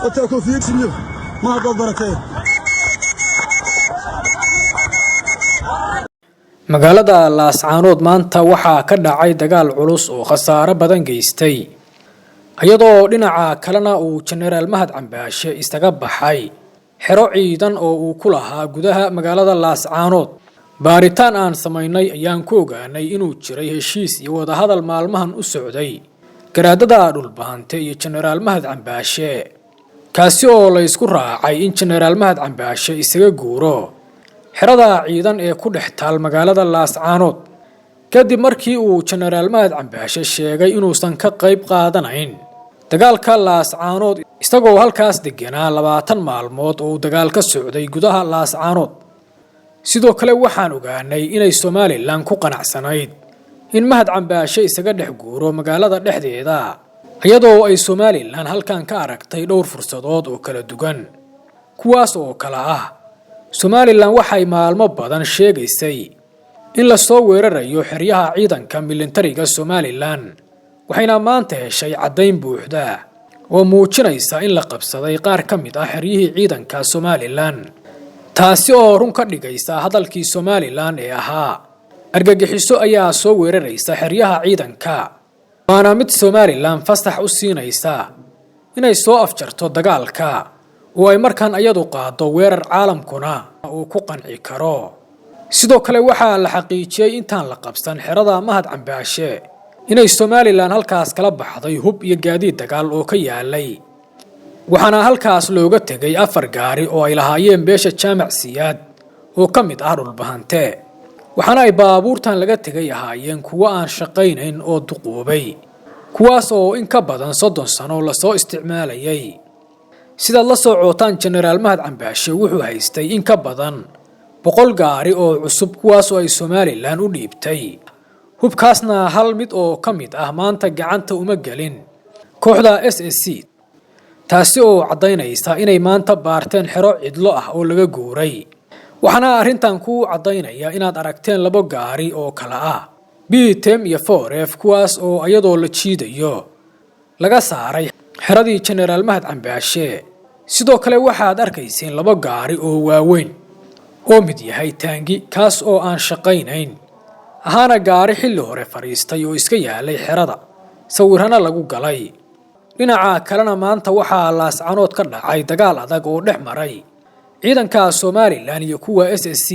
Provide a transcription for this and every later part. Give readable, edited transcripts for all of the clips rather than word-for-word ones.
أتاكو في يكسنيو ما هذا بركة magaalada Laascaanood maanta waxaa ka dhacay dagaal culus oo khasaare badan geystay iyadoo dhinaca kalena uu General Mahad Cambaashe istaga baxay xero ciidan oo uu ku lahaa gudaha magaalada Laascaanood baaritaan aan sameynay ayaan ku ogaanay inuu jiray heshiis iyo wada hadal maalmahan u socday garaadada dhulbaante iyo General Mahad Cambaashe kaasi oo la isku raacay in General Mahad Cambaashe isaga guuro xerada ciidan ee ku dhex taal magaalada Laascaanood kadib markii uu General Mahad Cambaashe sheegay inuusan ka qayb qaadanayn dagaalka Laascaanood isagoo halkaas deganaa 20 maalmood oo dagaal ka socday gudaha Laascaanood sidoo kale waxaan ogaanay inay Somaliland ku qanacsanayd in Mahad Cambaashe isaga dhex guuro magaalada dhexdeeda iyadoo ay Somaliland halkan ka aragtay dhowr fursadood oo kala duwan kuwaas oo kala ah Somaliland waxay maalmo badan sheegaysay in la soo weerarayo xeryaha ciidanka militariga Somaliland waxayna maanta heshay cadeyn buuxda oo muujinaysa in la qabsaday qaar ka mid ah xeryihii ciidanka Somaliland taasi oo run ka dhigaysa hadalkii Somaliland ee ahaa argagixiso ayaa soo weeraraysa xeryaha ciidanka waana mid Somaliland fasax u siinaysa inay soo afjarto dagaalka oo ay markaan ayadu qaado weerar caalamkuna uu ku qanci karo sidoo kale waxaa la xaqiijiyay intaan la qabsan xerada Mahad Cambaashe inay Somaliland halkaas kala baxday hub iyo gaadiid dagaal oo ka yaalay waxaana halkaas looga tagay 4 gaari oo ay lahaayeen beesha Jaamac Siyaad oo ka mid ah dhulbahante waxaana ay baabuurtan laga tagay ahaayeen kuwa aan shaqaynayn oo duqoobay kuwaas oo in ka badan 30 sano la soo isticmaalayay sida la soo cootaan General Mahad Cambaashe wuxuu haystay in ka badan 100 gaari oo cusub kuwaas oo ay Somaliland u dhiibtay hubkaasna hal mid oo ka mid ah maanta gacanta uma galin kooxda SSC taasi oo cadeynaysa inay maanta baarteen xero cidlo ah oo laga guuray waxaana arintan ku cadeynaya inaad aragteen 2 gaari oo kala ah BTM iyo 4F kuwaas oo ayadoo la jiidayo laga saaray xeradii General Mahad Cambaashe sidoo kale waxaad arkayseen 2 gaari oo waaweyn oo mid yahay taangi kaas oo aan shaqaynayn ahaana gaari xilli hore fariistay oo iska yaalay xerada sawirana lagu galay dhinaca kalena maanta waxaa Laascaanood ka dhacay dagaal adag oo dhex maray ciidanka Somaliland iyo kuwa SSC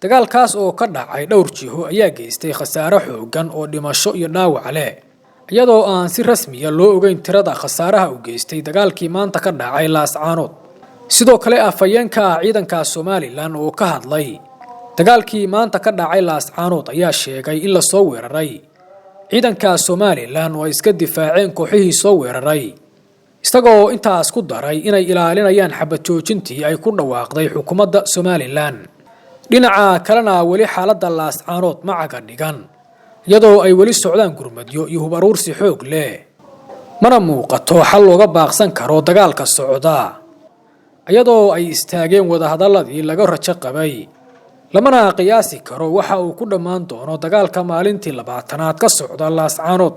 dagaalkaas oo ka dhacay dhowr jiho ayaa geystay khasaare xooggan oo dhimasho iyo dhaawac leh iyadoo aan si rasmi ah loo ogeyn tirada khasaaraha u geystay dagaalkii maanta ka dhacay Laascaanood sidoo kale afayeenka ciidanka Somaliland oo ka hadlay dagaalkii maanta ka dhacay Laascaanood ayaa sheegay in la soo weeraray ciidanka Somaliland oo iska difaaceen kooxihii soo weeraray isagoo intaas ku daray inay ilaalinayaan xabad joojintii ay ku dhawaaqday xukuumadda Somaliland dhinaca kalena wali xaaladda Laascaanood ma caga dhigan iyadoo ay wali socdaan gurmadyo iyo hub aruursi xoog leh mana muuqato xal looga baaqsan karo dagaalka socda iyadoo ay istaageen wada hadaladii laga rajo qabay lamana qiyaasi karo waxa uu ku dhamaan doono dagaalka maalintii 20aad ka socda Laascaanood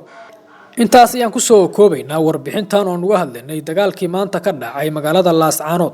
intaas ayaan ku soo koobaynaa warbixintan oo uga hadlaynay dagaalkii maanta ka dhacay magaalada Laascaanood